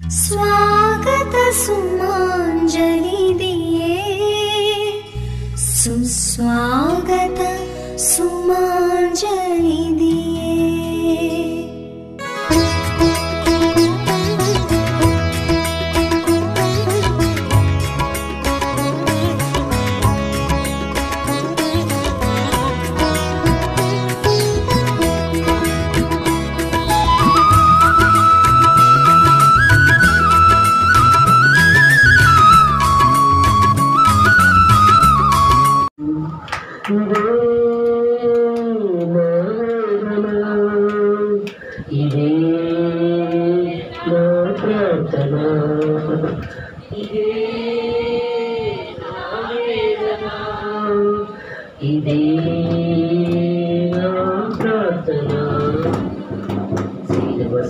स्वागत सुमांजलि दिए, सुस्वागत सुमांजलि दिए।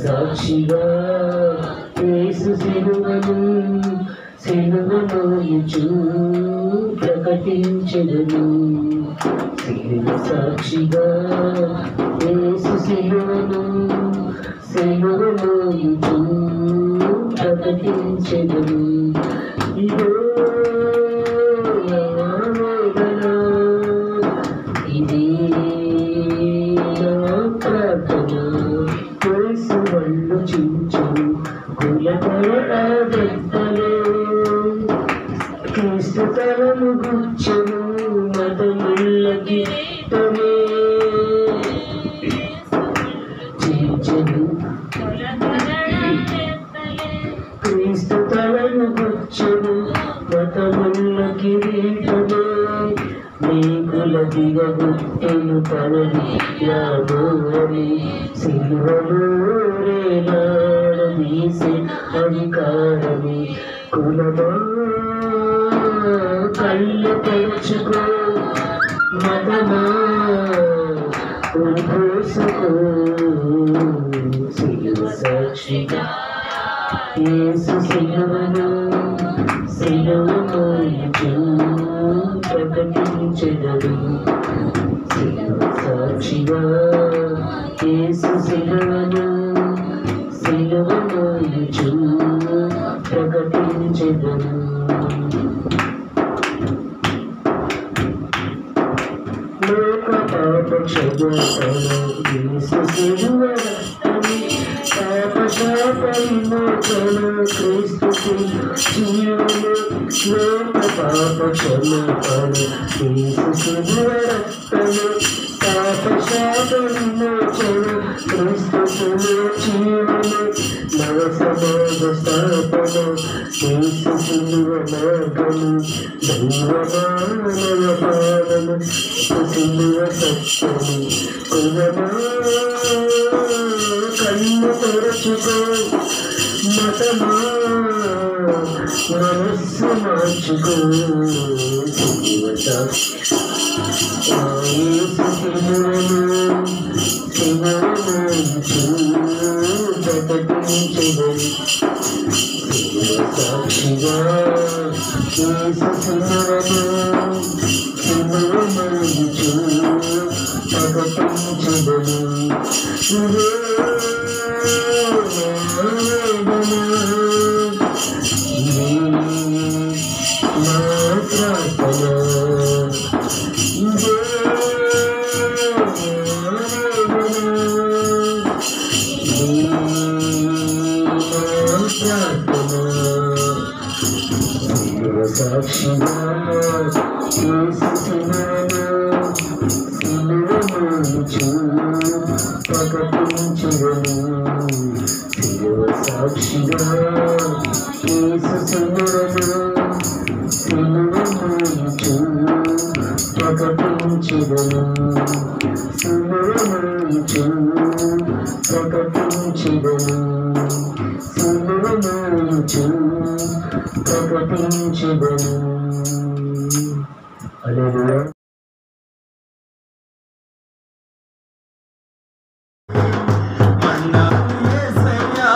సాక్షిగా యేసు సిలువను ప్రకటించెదను. సాక్షిగా యేసు సిలువను ప్రకటించెదను. ఇదే వేదన, ఇదే ప్రార్థన. యేసు వళ్ళు చించును కులతలే, క్రీస్తు తలను గుచ్చెను మతములకి తనే చించెను. క్రీస్తు తలను గుచ్చెను మతముల కిరీటమే, నీకుల దిగబుట్టెను తనని యాదోని. సిలువలో రేలాడదీసే అధికారమే. కులమా కళ్ళు తెరుచుకో, మతమా ఉపోసుకో. సిలువ సాక్షిగా యేసు సిలువను ప్రకటించెదను. సిలువ సాక్షిగా యేసు సిలువను ప్రకటించెదను. లోక పాప క్షమాపణ యేసు సిలువ రక్తమే, పాప శాప విమోచన క్రీస్తు జీవము. లోక పాప క్షమాపణ యేసు సిలువ రక్తమే, పాప శాప విమోచన క్రీస్తు జీవము. నవ సమాజ స్థాపన యేసు సిలువ మార్గము, దైవమానవ పాలన సిలువ సత్యము. కులమా కన్ను తెరచుకో, మతమా మనస్సు మార్చుకో. సిలువ సాక్షి యేసు సిలువను ప్రకటించెదను. సిలువ సాక్షిగా యేసు సిలువను ప్రకటించెదను. ఇదే వేదన, ఇదే నా ప్రార్థన. ఇదే సాక్షిగా యేసు సిలువను ప్రకటించెదను. సిలువ సాక్షిగా యేసు సిలువను ప్రకటించెదను. ప్రకటించెదను. ప్రకటించెదను. హల్లెలూయా. నా యేసయ్యా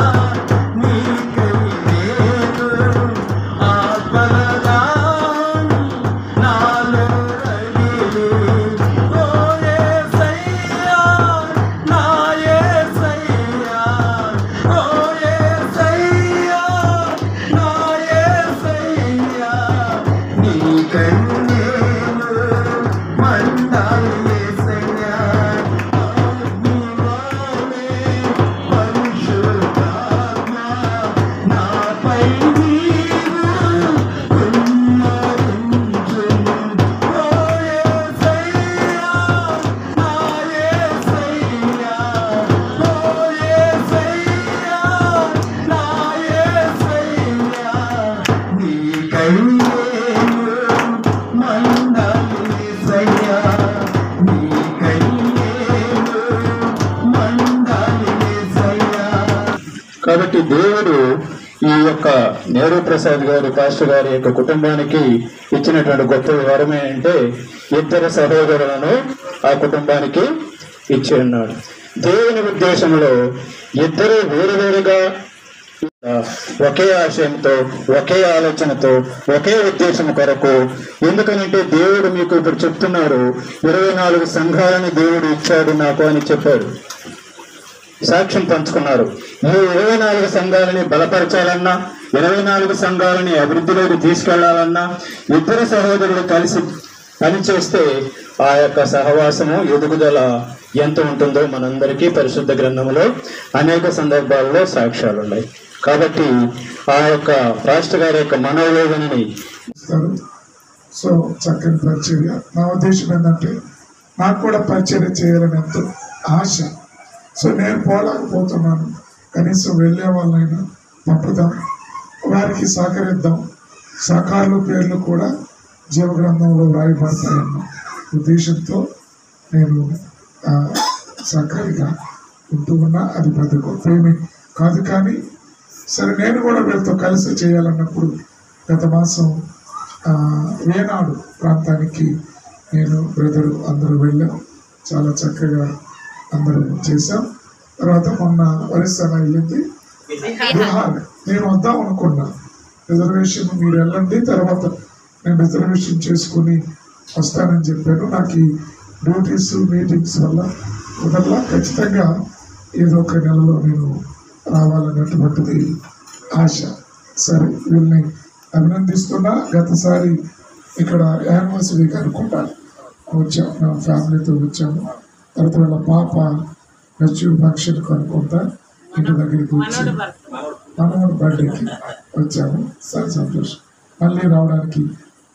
ఈ యొక్క నెహ్రూ ప్రసాద్ గారు పాస్టర్ గారి యొక్క కుటుంబానికి ఇచ్చినటువంటి గొప్ప వరం ఏంటంటే ఇద్దరు సహోదరులను ఆ కుటుంబానికి ఇచ్చి ఉన్నాడు. దేవుని ఉద్దేశంలో ఇద్దరు వేరువేరుగా ఒకే ఆశయంతో, ఒకే ఆలోచనతో, ఒకే ఉద్దేశం కొరకు. ఎందుకనంటే దేవుడు మీకు ఇప్పుడు చెప్తున్నారు, 24 సంఘాలని దేవుడు ఇచ్చాడు నాకు అని చెప్పాడు. సాక్ష్యం పంచుకున్నారు. ఈ 24 సంఘాలని బలపరచాలన్నా, 24 సంఘాలని అభివృద్ధిలోకి తీసుకెళ్లాలన్నా ఇద్దరు సహోదరులు కలిసి పనిచేస్తే ఆ యొక్క సహవాసము ఎదుగుదల ఎంత ఉంటుందో మనందరికీ పరిశుద్ధ గ్రంథంలో అనేక సందర్భాల్లో సాక్ష్యాలు ఉన్నాయి. కాబట్టి ఆ యొక్క పాస్టర్ గారి యొక్క మనోవేదనని సో చక్కని పరిచర్య. నా ఉద్దేశం ఏంటంటే నాకు కూడా పరిచర్య చేయాలని ఎంతో ఆశ. సో నేను పోలేకపోతున్నాను, కనీసం వెళ్ళే వాళ్ళైనా పంపుదాం, వారికి సహకరిద్దాం. సహకారుల పేర్లు కూడా జీవగ్రంథంలో వ్రాయబడతాయన్న ఉద్దేశంతో నేను సహకారిగా ఉంటూ ఉన్నా. అది పెద్ద గొప్పేమీ కాదు, కానీ సరే నేను కూడా వీళ్ళతో కలిసి చేయాలన్నప్పుడు గత మాసం వేనాడు ప్రాంతానికి నేను బ్రదరు అందరూ వెళ్ళాం. చాలా చక్కగా అందరూ చేశాం. తర్వాత మొన్న వరిస్తాన వెళ్ళింది బిహార్. నేను వద్దాం అనుకున్నా, రిజర్వేషన్ మీరు వెళ్ళండి, తర్వాత నేను రిజర్వేషన్ చేసుకుని వస్తానని చెప్పాను. నాకు ఈ డ్యూటీస్ మీటింగ్స్ వల్ల కుదరలా. ఖచ్చితంగా ఏదో ఒక నెలలో నేను రావాలనేటువంటిది ఆశ. సరే వీళ్ళని అభినందిస్తున్నా. గతసారి ఇక్కడ యానివర్సరీకి అనుకుంటాను వచ్చాము, నా ఫ్యామిలీతో వచ్చాము. తర్వాత వాళ్ళ పాప మెచ్యూర్ ఫంక్షన్కి అనుకుంటా ఇంటి దగ్గరికి వచ్చి మనవడి బర్త్డేకి వచ్చాము. సరే సంతోషం, మళ్ళీ రావడానికి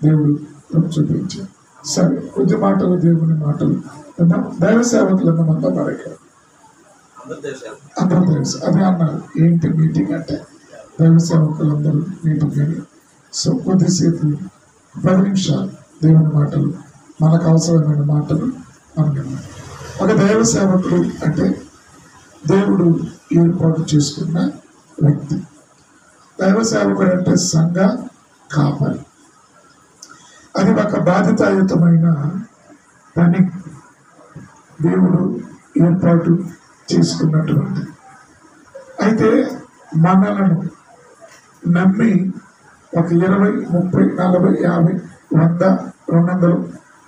దేవుడు చూపించాడు. సరే కొద్ది మాటలు దేవుని మాటలు విన్నాం. దైవ సేవకులు అన్నమంతా మరొక అందరూ తెలుసు అదే అన్నారు. ఏంటి మీటింగ్ అంటే దైవ సేవకులందరూ మీటింగ్ అని. సో కొద్దిసేపు 10 నిమిషాలు దేవుని మాటలు, మనకు అవసరమైన మాటలు మనం విన్నాం. ఒక దైవ సేవకుడు అంటే దేవుడు ఏర్పాటు చేసుకున్న వ్యక్తి. దైవ సేవకుడు అంటే సంఘ కాపరి. అది ఒక బాధ్యతాయుతమైన పని, దేవుడు ఏర్పాటు చేసుకున్నటువంటి. అయితే మనలను నమ్మి ఒక 20, 30, 40, 50, 100, 200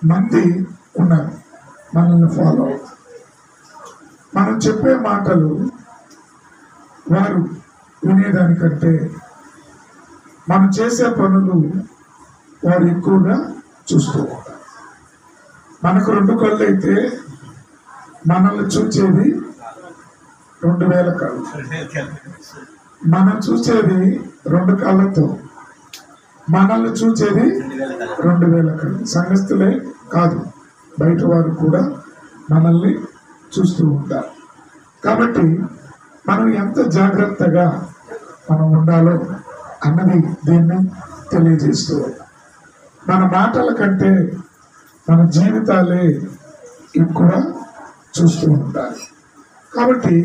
మంది ఉన్నారు మనల్ని ఫాలో. మనం చెప్పే మాటలు వారు వినేదానికంటే మనం చేసే పనులు వారు ఎక్కువగా చూస్తూ ఉంటారు. మనకు 2 కళ్ళు అయితే మనల్ని చూసేది 2000 కళ్ళు. మనం చూసేది 2 కళ్ళతో, మనల్ని చూసేది 2000 కళ్ళు. సంఘస్థులే కాదు, బయట వారు కూడా మనల్ని చూస్తూ ఉంటారు. కాబట్టి మనం ఎంత జాగ్రత్తగా మనం ఉండాలో అన్నది దీన్ని తెలియజేస్తూ, మన మాటల కంటే మన జీవితాలే ఎక్కువ చూస్తూ ఉంటారు. కాబట్టి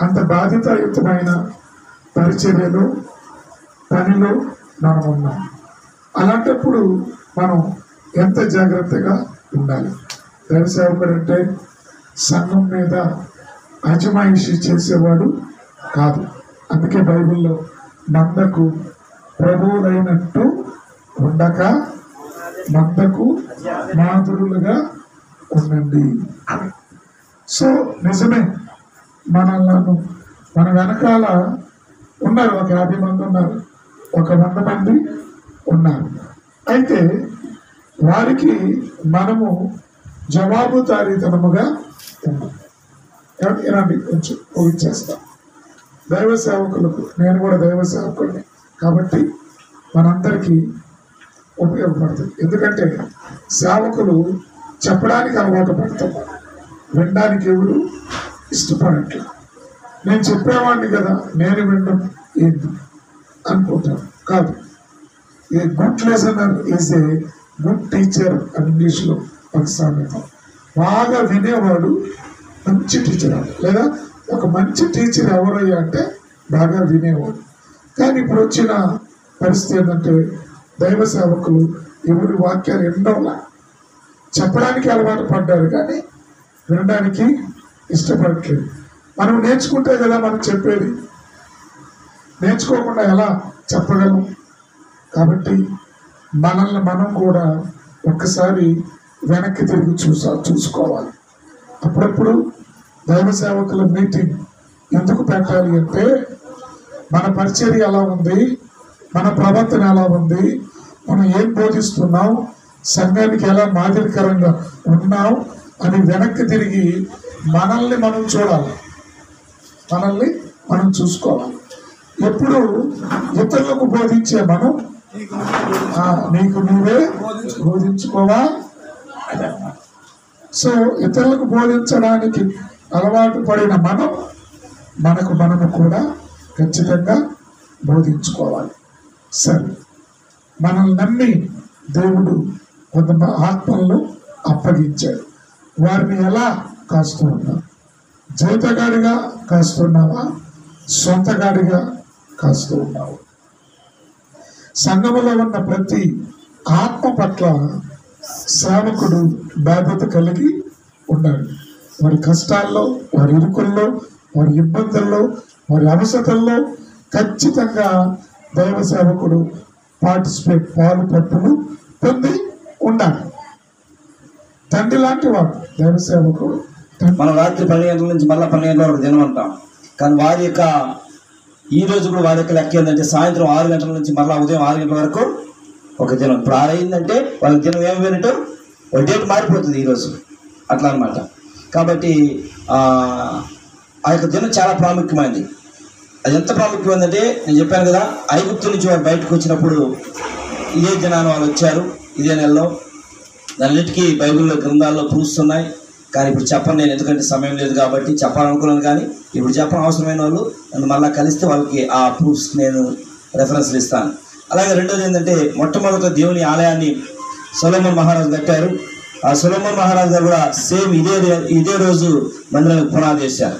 అంత బాధ్యతాయుతమైన పరిచర్యలో, పనిలో మనం ఉన్నాం. అలాంటప్పుడు మనం ఎంత జాగ్రత్తగా ఉండాలి. దైవ సేవకుడు అంటే సంఘం మీద అజమాయిషి చేసేవాడు కాదు. అందుకే బైబిల్లో మందకు ప్రభువులైనట్టు ఉండక మందకు మాతృలుగా ఉండండి. సో నిజమే, మనల్ని మన వెనకాల ఉన్నారు, ఒక 50 మంది ఉన్నారు, ఒక 100 మంది ఉన్నారు. అయితే వారికి మనము జవాబుదారీతనముగా ఉన్నాం. ఇలాంటి కొంచెం ఊహించేస్తాం. దైవ సేవకులకు, నేను కూడా దైవ సేవకుడిని కాబట్టి మనందరికీ ఉపయోగపడుతుంది. ఎందుకంటే సేవకులు చెప్పడానికి అలవాటు పడుతున్నారు, వినడానికి ఎవరు ఇష్టపడట్లేదు. నేను చెప్పేవాడిని కదా, నేను వినడం ఏంటి అనుకుంటాను. కాదు, a good listener is a good teacher అని ఇంగ్లీష్లో ఒక సామెత. బాగా వినేవాడు మంచి టీచర్. లేదా ఒక మంచి టీచర్ ఎవరయ్యా అంటే బాగా వినేవాడు. కానీ ఇప్పుడు వచ్చిన పరిస్థితి ఏంటంటే దైవ సేవకులు ఎవరి వాక్యాలు ఎన్నోలా చెప్పడానికి అలవాటు పడ్డారు కానీ వినడానికి ఇష్టపడట్లేదు. మనం నేర్చుకుంటే కదా మనం చెప్పేది, నేర్చుకోకుండా ఎలా చెప్పగలం? కాబట్టి మనల్ని మనం కూడా ఒక్కసారి వెనక్కి తిరిగి చూసుకోవాలి. అప్పుడప్పుడు దైవ సేవకుల మీటింగ్ ఎందుకు పెట్టాలి అంటే మన పరిచర్య ఎలా ఉంది, మన ప్రవర్తన ఎలా ఉంది, మనం ఏం బోధిస్తున్నాం, సంఘానికి ఎలా మాదిరికరంగా ఉన్నాం అని వెనక్కి తిరిగి మనల్ని మనం చూడాలి, మనల్ని మనం చూసుకోవాలి. ఎప్పుడు ఇతరులకు బోధించే మనం నీకు నువ్వే బోధించుకోవా. సో ఇతరులకు బోధించడానికి అలవాటు పడిన మనము కూడా ఖచ్చితంగా బోధించుకోవాలి. సరే, మనల్ని నమ్మి దేవుడు కొంత ఆత్మలను అప్పగించాడు. వారిని ఎలా కాస్తూ ఉన్నావు? జీతగాడిగా కాస్తున్నావా, సొంతగాడిగా కాస్తూ ఉన్నావు? సంఘములో ఉన్న ప్రతి ఆత్మ పట్ల సేవకుడు బాధ్యత కలిగి ఉండాలి. వారి కష్టాల్లో, వారి ఇరుకుల్లో, వారి ఇబ్బందుల్లో, వారి అవసరతల్లో ఖచ్చితంగా దైవ సేవకుడు పాలు పట్టులు పొంది ఉండాలి. తండ్రి లాంటి వాడు దైవ సేవకుడు. మనం రాత్రి 12 గంటల నుంచి మళ్ళీ 12 గంటల వరకు తినమంటాం. కానీ వారి యొక్క ఈ రోజు కూడా వారి యొక్క లెక్క ఏంటంటే సాయంత్రం 6 గంటల నుంచి మళ్ళీ ఉదయం 6 గంటల వరకు ఒక దినం. ఇప్పుడు 6 అయిందంటే వాళ్ళకి దినం ఏమి వినటో ఒక డేట్ మారిపోతుంది ఈరోజు, అట్లా అనమాట. కాబట్టి ఆ యొక్క దినం చాలా ప్రాముఖ్యమైనది. అది ఎంత ప్రాముఖ్యమైందంటే నేను చెప్పాను కదా, ఐగుప్తు నుంచి వారు బయటకు వచ్చినప్పుడు ఇదే దినాన్ని వాళ్ళు వచ్చారు, ఇదే నెలలో. దానిన్నిటికీ బైబిల్లో గ్రంథాల్లో ప్రూఫ్స్ ఉన్నాయి. కానీ ఇప్పుడు చెప్పను నేను, ఎందుకంటే సమయం లేదు కాబట్టి చెప్పాలనుకున్నాను. కానీ ఇప్పుడు చెప్పడం అవసరమైన వాళ్ళు నన్ను మళ్ళీ కలిస్తే వాళ్ళకి ఆ ప్రూఫ్స్ నేను రెఫరెన్స్లు ఇస్తాను. అలాగే రెండోది ఏంటంటే, మొట్టమొదట దేవుని ఆలయాన్ని సొలొమోన్ మహారాజు కట్టారు. ఆ సొలొమోన్ మహారాజు గారు కూడా సేమ్ ఇదే రోజు మందిరానికి పునాది వేశారు.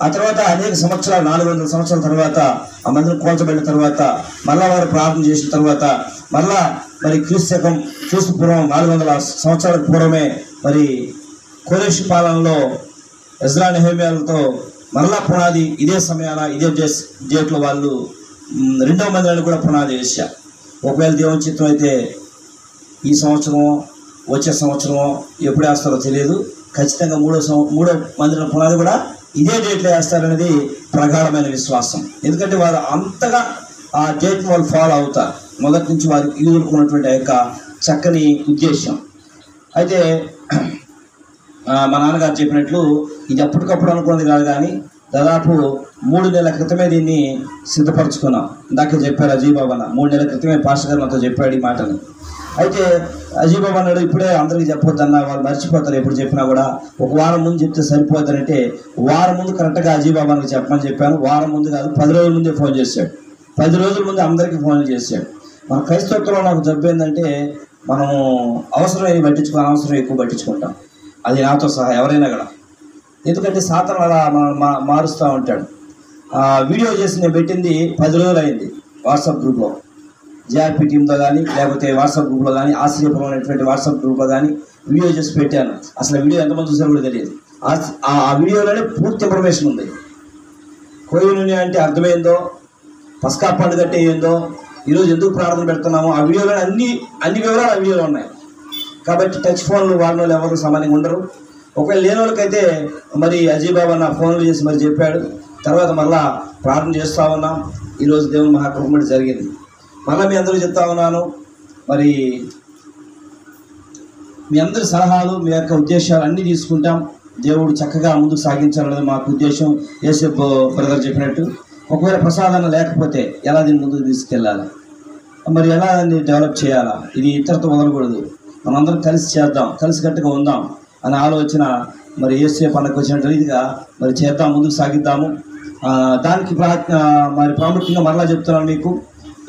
ఆ తర్వాత అనేక సంవత్సరాలు 400 సంవత్సరాల తర్వాత ఆ మందిరం కోల్చబడిన తర్వాత మళ్ళా వారు ప్రార్థన చేసిన తర్వాత మళ్ళా మరి క్రీస్తు పూర్వం 400 సంవత్సరాల పూర్వమే మరి కోరేషు పాలనలో ఎజ్రా నెహెమ్యాలతో మరలా పునాది ఇదే సమయాన ఇదే డేట్లో వాళ్ళు 2వ మందిరాన్ని కూడా పునాది వేశారు. ఒకవేళ దేవుని చిత్తం అయితే ఈ సంవత్సరం వచ్చే సంవత్సరం ఎప్పుడు వేస్తారో తెలియదు. ఖచ్చితంగా మూడో మందిరం పునాది కూడా ఇదే డేట్లో వేస్తారనేది ప్రగాఢమైన విశ్వాసం. ఎందుకంటే వారు అంతగా ఆ డేట్ని వాళ్ళు ఫాలో అవుతారు. మొదటి నుంచి వారికి ఎదుర్కొన్నటువంటి ఆ యొక్క చక్కని ఉద్దేశం. అయితే మా నాన్నగారు చెప్పినట్లు ఇది అప్పటికప్పుడు అనుకున్నది కాదు, కానీ దాదాపు 3 నెలల క్రితమే దీన్ని సిద్ధపరచుకున్నాం. ఇందాక చెప్పారు అజీబాబు అన్న, 3 నెలల క్రితమే పాస్టర్ గారు నాతో చెప్పాడు ఈ మాటని. అయితే అజీబాబు అన్నాడు, ఇప్పుడే అందరికీ చెప్పొద్దన్నా, వాళ్ళు మర్చిపోతారు, ఎప్పుడు చెప్పినా కూడా ఒక వారం ముందు చెప్తే సరిపోతారంటే వారం ముందు కరెక్ట్గా అజీబాబు అన్నకి చెప్పమని చెప్పాను. వారం ముందు కాదు, 10 రోజుల ముందే ఫోన్ చేశాడు. 10 రోజుల ముందు అందరికీ ఫోన్లు చేశాడు. మన క్రైస్తవత్వంలో నాకు జబ్బు ఏంటంటే, మనము అవసరం అనవసరం ఎక్కువ పట్టించుకుంటాం. అది నాతో సహా ఎవరైనా కూడా. ఎందుకంటే సాతాను అలా మారుస్తూ ఉంటాడు. వీడియో చేసి నేను పెట్టింది 10 రోజులు అయింది వాట్సాప్ గ్రూప్లో, జేఆర్పీ టీంతో కానీ లేకపోతే వాట్సాప్ గ్రూప్లో కానీ, ఆశ్చర్యపురం అనేటువంటి వాట్సాప్ గ్రూప్లో కానీ వీడియో చేసి పెట్టాను. అసలు వీడియో ఎంతమంది చూసారో కూడా తెలియదు. ఆ వీడియోలోనే పూర్తి ఇన్ఫర్మేషన్ ఉంది. కోయినుని అంటే అర్థమైందో, పస్కా పండుగ అంటే ఏందో, ఈరోజు ఎందుకు ప్రార్థన పెడుతున్నామో ఆ వీడియోలో అన్ని వివరాలు ఆ వీడియోలో ఉన్నాయి. కాబట్టి టచ్ ఫోన్లు వాడిన వాళ్ళు ఎవరు సామాన్యంగా ఉండరు. ఒకవేళ లేని వాళ్ళకైతే మరి అజీబాబు అన్న ఫోన్లు చేసి మరి చెప్పాడు. తర్వాత మళ్ళా ప్రార్థన చేస్తూ ఉన్నాం. ఈరోజు దేవుని మహాకృప జరిగింది. మళ్ళీ మీ అందరూ చెప్తా ఉన్నాను, మరి మీ అందరి సలహాలు, మీ యొక్క ఉద్దేశాలు అన్నీ తీసుకుంటాం. దేవుడు చక్కగా ముందుకు సాగించాలనేది మాకు ఉద్దేశం. యేసప్ప బ్రదర్ చెప్పినట్టు, ఒకవేళ ప్రసాదన లేకపోతే ఎలా దీన్ని ముందుకు తీసుకెళ్ళాలి, మరి ఎలా దాన్ని డెవలప్ చేయాలా, ఇది ఇతరులతో వదలకూడదు, మనందరం కలిసి చేద్దాం, కలిసికట్టుగా ఉందాం అనే ఆలోచన మరి యేసయ్య పండుగకు వచ్చిన రీతిగా మరి చేద్దాం, ముందుకు సాగిద్దాము. దానికి మరి ప్రాముఖ్యంగా మరలా చెప్తున్నాను మీకు,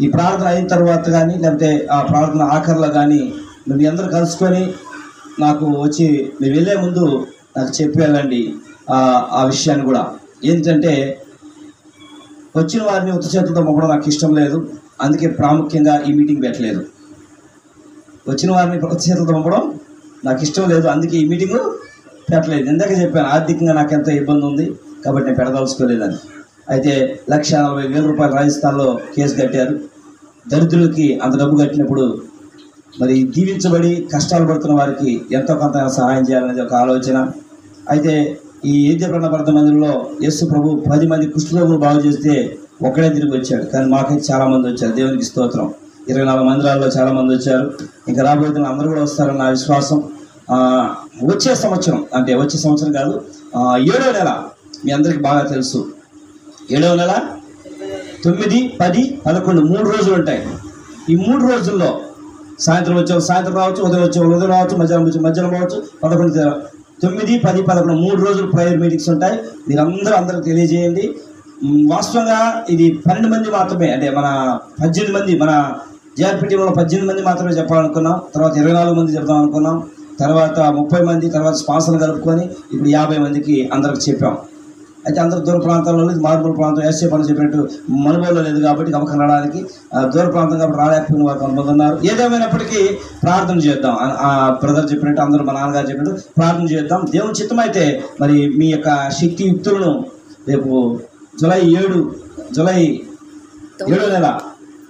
ఈ ప్రార్థన అయిన తర్వాత కానీ లేకపోతే ఆ ప్రార్థన ఆఖరిలో కానీ మీ అందరూ కలుసుకొని నాకు వచ్చి మీరు వెళ్ళే ముందు నాకు చెప్పి వెళ్ళండి ఆ విషయాన్ని కూడా. ఏంటంటే వచ్చిన వారిని ఉత్త చేతులతో పంపడం నాకు ఇష్టం లేదు, అందుకే ప్రాముఖ్యంగా ఈ మీటింగ్ పెట్టలేదు. వచ్చిన వారిని ఉత్త చేతులతో పంపడం నాకు ఇష్టం లేదు, అందుకే ఈ మీటింగు పెట్టలేదు. ఇందాక చెప్పాను ఆర్థికంగా నాకు ఎంత ఇబ్బంది ఉంది కాబట్టి నేను పెడదలుచుకోలేదని. అయితే 1,40,000 రూపాయలు రాజస్థాన్లో కేసు కట్టారు. దరిద్రులకి అంత డబ్బు కట్టినప్పుడు మరి దీవించబడి కష్టాలు పడుతున్న వారికి ఎంతో కొంత సహాయం చేయాలనేది ఒక ఆలోచన. అయితే ఈ ఏద్యప్రణ మందిరంలో యేసు ప్రభు 10 మంది కుష్ఠరోగులు బాగు చేస్తే ఒక్కడే తిరిగి వచ్చాడు, కానీ మాకైతే చాలామంది వచ్చారు. దేవునికి స్తోత్రం. 24 మందిరాల్లో చాలామంది వచ్చారు. ఇంకా రాబోతున్న అందరూ కూడా వస్తారని నా విశ్వాసం. వచ్చే సంవత్సరం అంటే వచ్చే సంవత్సరం కాదు, 7వ నెల మీ అందరికీ బాగా తెలుసు. 7వ నెల 9, 10, 11 3 రోజులు ఉంటాయి. ఈ 3 రోజుల్లో సాయంత్రం వచ్చే సాయంత్రం రావచ్చు, ఉదయం వచ్చే ఉదయం రావచ్చు, మధ్యాహ్నం రావచ్చు, 11, 9, 10, 11 3 రోజులు ప్రేయర్ మీటింగ్స్ ఉంటాయి. అందరికి తెలియజేయండి. వాస్తవంగా ఇది 12 మంది మాత్రమే, అంటే మన 18 మంది, మన జేఆర్పీ టీంలో 18 మంది మాత్రమే చెప్పాలనుకున్నాం. తర్వాత 24 మంది చెప్దాం అనుకున్నాం. తర్వాత 30 మంది, తర్వాత స్పాన్సర్లు కలుపుకొని ఇప్పుడు 50 మందికి అందరికి చెప్పాం. అయితే అందరూ దూర ప్రాంతాల్లో మారుమూల ప్రాంతం ఎస్ఏ పనులు చెప్పినట్టు మనుగోలు లేదు కాబట్టి గమకం రావడానికి దూర ప్రాంతం కాబట్టి రాలేకపోయిన వారు కొంతమంది ఉన్నారు. ఏదేమైనప్పటికీ ప్రార్థన చేద్దాం. బ్రదర్ చెప్పినట్టు అందరూ మా నాన్నగారు చెప్పినట్టు ప్రార్థన చేద్దాం. దేవుని చిత్తం అయితే మరి మీ యొక్క శక్తి యుక్తులను రేపు జూలై 7వ నెల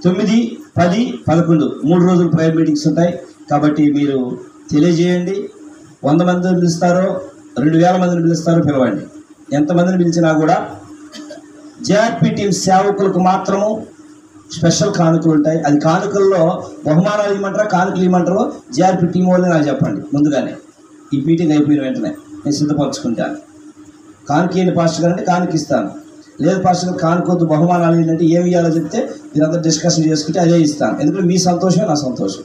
9, 10, 11 3 రోజులు ప్రేయర్ మీటింగ్స్ ఉంటాయి. కాబట్టి మీరు తెలియజేయండి. 100 మందిని పిలుస్తారో 2,000 మందిని పిలుస్తారో పిలవండి. ఎంతమందిని పిలిచినా కూడా జేఆర్పీ టీం సేవకులకు మాత్రము స్పెషల్ కానుకలు ఉంటాయి. అది కానుకల్లో బహుమానాలు ఇవ్వమంటారా కానుకలు ఇవ్వమంటారో జేఆర్పీ టీం వాళ్ళే నాకు చెప్పండి ముందుగానే. ఈ మీటింగ్ అయిపోయిన వెంటనే నేను సిద్ధపరచుకుంటాను. కానుక ఏంటి పాస్టర్ గారు అంటే కానుక ఇస్తాను, లేదు పాస్టర్ గారు కానుకొద్దు బహుమానాలు ఏంటంటే ఏమి ఇవ్వాలో చెప్తే మీరందరూ డిస్కషన్ చేసుకుంటే అదే ఇస్తాను. ఎందుకంటే మీ సంతోషమే నా సంతోషం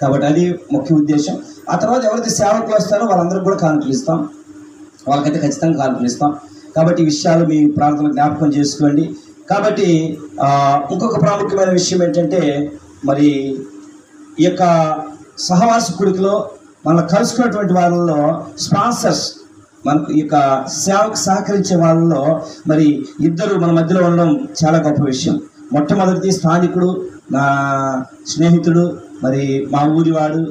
కాబట్టి అది ముఖ్య ఉద్దేశం. ఆ తర్వాత ఎవరైతే సేవకులు వస్తారో వాళ్ళందరికీ కూడా కానుకలు ఇస్తాం, వాళ్ళకైతే ఖచ్చితంగా కానుకలు ఇస్తాం. కాబట్టి ఈ విషయాలు మీ ప్రార్థన జ్ఞాపకం చేసుకోండి. కాబట్టి ఇంకొక ప్రాముఖ్యమైన విషయం ఏంటంటే మరి ఈ యొక్క సహవాస కుడికిలో మనం కలుసుకున్నటువంటి వాళ్ళలో స్పాన్సర్స్ మనకు ఈ యొక్క సేవకు సహకరించే వాళ్ళలో మరి 2 మన మధ్యలో ఉండడం చాలా గొప్ప విషయం. మొట్టమొదటిది స్థానికుడు, నా స్నేహితుడు, మరి మా ఊరివాడు,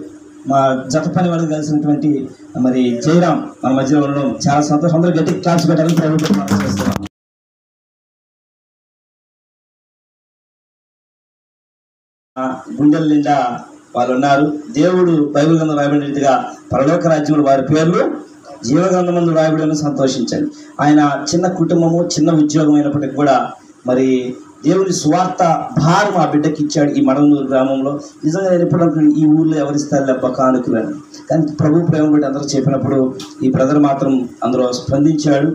మా జత పని వాళ్ళు కలిసినటువంటి మరి జయరామ్ మన మధ్యలో ఉండడం చాలా సంతోషం. అందరూ గట్టి క్లాస్ పెట్టాలని ప్రభుత్వం చేస్తున్నాం. గుండెల నిండా వాళ్ళు ఉన్నారు. దేవుడు బైబిల్ గ్రంథం రాయబడినట్టుగా పరలోక రాజ్యంలో వారి పేర్లు జీవగ్రంథమందు రాయబడిన సంతోషించండి. ఆయన చిన్న కుటుంబము, చిన్న ఉద్యోగం అయినప్పటికీ కూడా మరి దేవుని స్వార్థ భారం ఆ బిడ్డకి ఇచ్చాడు ఈ మడవనూరు గ్రామంలో. నిజంగా నేను ఎప్పుడు అనుకున్నాను ఈ ఊళ్ళో ఎవరిస్తారు లెబ్బ కానుకలని, కానీ ప్రభు ప్రేమ బట్టి అందరూ చెప్పినప్పుడు ఈ బ్రదర్ మాత్రం అందులో స్పందించాడు.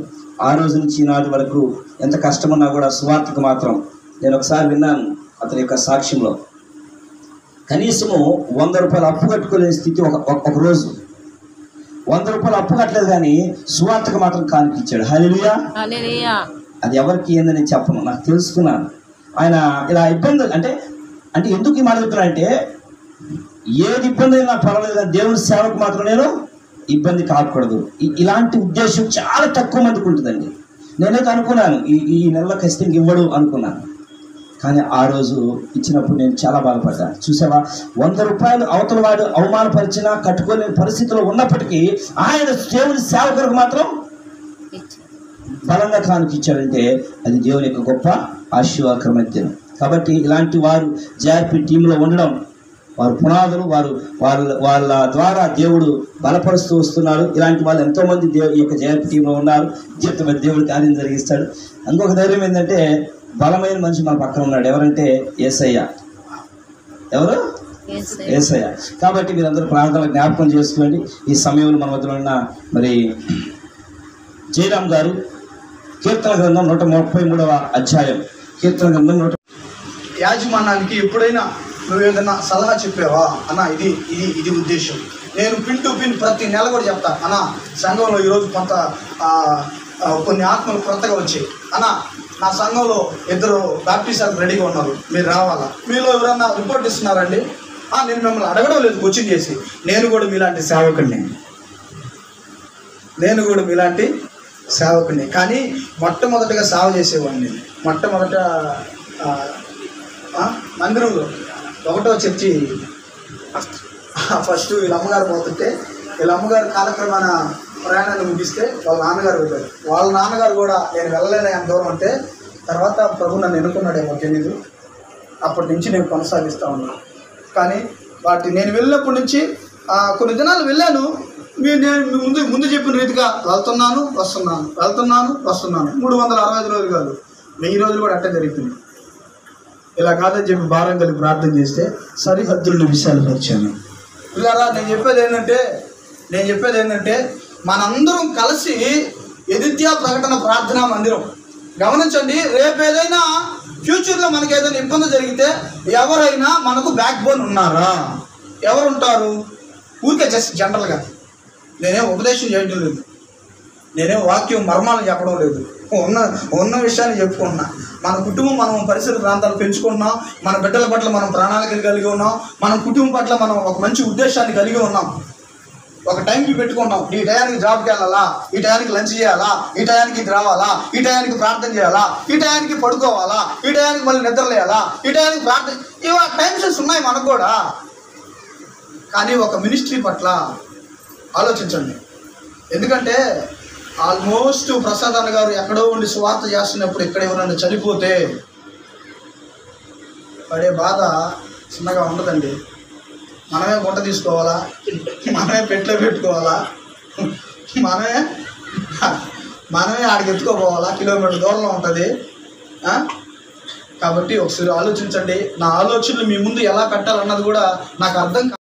ఆ రోజు నుంచి ఈనాటి వరకు ఎంత కష్టమన్నా కూడా స్వార్థకు మాత్రం నేను ఒకసారి విన్నాను అతని యొక్క సాక్ష్యంలో, కనీసము 100 రూపాయలు అప్పు కట్టుకోలేని స్థితి ఒక రోజు 100 రూపాయలు అప్పు కట్టలేదు కానీ స్వార్థకు మాత్రం కానుకిచ్చాడు. హల్లెలూయా. అది ఎవరికి ఏందని చెప్పను, నాకు తెలుసుకున్నాను. ఆయన ఇలా ఇబ్బంది అంటే ఎందుకు ఈ మాట చెప్తున్నానంటే ఏది ఇబ్బంది అయినా పర్వాలేదు కానీ దేవుని సేవకు మాత్రం నేను ఇబ్బంది కాకూడదు. ఇలాంటి ఉద్దేశం చాలా తక్కువ మందికి ఉంటుందండి. నేనైతే అనుకున్నాను ఈ నెలలో ఖచ్చితంగా ఇవ్వడు అనుకున్నాను, కానీ ఆ రోజు ఇచ్చినప్పుడు నేను చాలా బాధపడ్డాను. చూసావా, 100 రూపాయలు అవతల వాడు అవమానపరిచినా కట్టుకోలేని పరిస్థితిలో ఉన్నప్పటికీ ఆయన దేవుని సేవకులకు మాత్రం బలంగా కానుకిచ్చాడంటే అది దేవుని యొక్క గొప్ప ఆశీర్వాదకరమైన దినం. కాబట్టి ఇలాంటి వారు జేఆర్పీ టీంలో ఉండడం, వారు పునాదులు, వాళ్ళ ద్వారా దేవుడు బలపరుస్తూ వస్తున్నాడు. ఇలాంటి వాళ్ళు ఎంతోమంది ఈ యొక్క జేఆర్పీ టీంలో ఉన్నారు. జీవితమైన దేవుడు కార్యం జరిగిస్తాడు. ఇంకొక ధైర్యం ఏంటంటే బలమైన మనిషి మన పక్కన ఉన్నాడు. ఎవరంటే యేసయ్య. ఎవరు? యేసయ్య. కాబట్టి మీరందరూ ప్రార్థనలు జ్ఞాపకం చేసుకోండి. ఈ సమయంలో మన మధ్యలో ఉన్న మరి జయరామ్ గారు కీర్తన గ్రంథం 133వ అధ్యాయం, కీర్తన గ్రంథం యాజమాన్యానికి ఎప్పుడైనా నువ్వు ఏదైనా సలహా చెప్పావా అన్న, ఇది ఉద్దేశం. నేను పిన్ టు పిన్ ప్రతి నెల కూడా చెప్తా అన్న, సంఘంలో ఈరోజు కొన్ని ఆత్మలు కొత్తగా వచ్చాయి అన్న, నా సంఘంలో 2 బాప్టిస్టులు రెడీగా ఉన్నారు, మీరు రావాలా? మీలో ఎవరన్నా రిపోర్ట్ ఇస్తున్నారండి? నేను మిమ్మల్ని అడగడం లేదు కోచింగ్ చేసి, నేను కూడా మీలాంటి సేవకుడిని, కానీ మొట్టమొదటిగా సేవ చేసేవాడిని. మొట్టమొదట మందిరంలో 1వ చర్చి ఫస్ట్ వీళ్ళ అమ్మగారు పోతుంటే వీళ్ళ అమ్మగారు కాలక్రమాన ప్రయాణాన్ని ముగిస్తే వాళ్ళ నాన్నగారు వెళ్ళారు. వాళ్ళ నాన్నగారు కూడా నేను వెళ్ళలేని అంత దూరం అంటే తర్వాత ప్రభు నన్ను ఎన్నుకున్నాడేమో తెలీదు. అప్పటి నుంచి నేను కొనసాగిస్తూ ఉన్నాను. కానీ నేను వెళ్ళినప్పటి నుంచి కొన్ని దినాలు వెళ్ళాను. నేను ముందు చెప్పిన రీతిగా వెళ్తున్నాను వస్తున్నాను 365 రోజులు కాదు, 1000 రోజులు కూడా అట్టే జరుగుతుంది. ఇలా కాదని చెప్పి భారం కలిగి ప్రార్థన చేస్తే సరిహద్దులను విశాలపరిచాను. ఇలా నేను చెప్పేది ఏంటంటే మనందరం కలిసి ఎదిత్యా ప్రకటన ప్రార్థనా మందిరం గమనించండి. రేపు ఏదైనా ఫ్యూచర్లో మనకి ఏదైనా ఇబ్బంది జరిగితే ఎవరైనా మనకు బ్యాక్ బోన్ ఉన్నారా? ఎవరు ఉంటారు? ఊరికే జస్ట్ జనరల్గా నేనేం ఉపదేశం చేయడం లేదు, నేనేం వాక్యం మర్మాలు చెప్పడం లేదు, ఉన్న విషయాన్ని చెప్పుకుంటున్నా. మన కుటుంబం మనం పరిసర ప్రాంతాలు పెంచుకుంటున్నాం, మన బిడ్డల పట్ల మనం ప్రణాళికలు కలిగి ఉన్నాం, మన కుటుంబం పట్ల మనం ఒక మంచి ఉద్దేశాన్ని కలిగి ఉన్నాం. ఒక టైంకి పెట్టుకుంటాం, ఈ టయానికి జాబ్కి వెళ్ళాలా, ఈ టయానికి లంచ్ చేయాలా, ఈ టయానికి ఇది రావాలా, ఈ టయానికి ప్రార్థన చేయాలా, ఈ టయానికి పడుకోవాలా, ఈ టయానికి మళ్ళీ నిద్రలేయాలా, ఈ టయానికి ప్రార్థన, ఇవా టైమ్స్ ఉన్నాయి మనకు కూడా. కానీ ఒక మినిస్ట్రీ పట్ల ఆలోచించండి. ఎందుకంటే ఆల్మోస్ట్ ప్రసాద్ అన్న గారు ఎక్కడో ఉండి సువార్త చేస్తున్నప్పుడు ఇక్కడ ఎవరైనా చనిపోతే పడే బాధ చిన్నగా ఉండదండి. మనమే గుంట తీసుకోవాలా, మనమే పెట్లో పెట్టుకోవాలా, మనమే ఆడికి ఎత్తుకోపోవాలా, కిలోమీటర్ దూరంలో ఉంటుంది. కాబట్టి ఒకసారి ఆలోచించండి. నా ఆలోచనలు మీ ముందు ఎలా పెట్టాలన్నది కూడా నాకు అర్థం కాదు.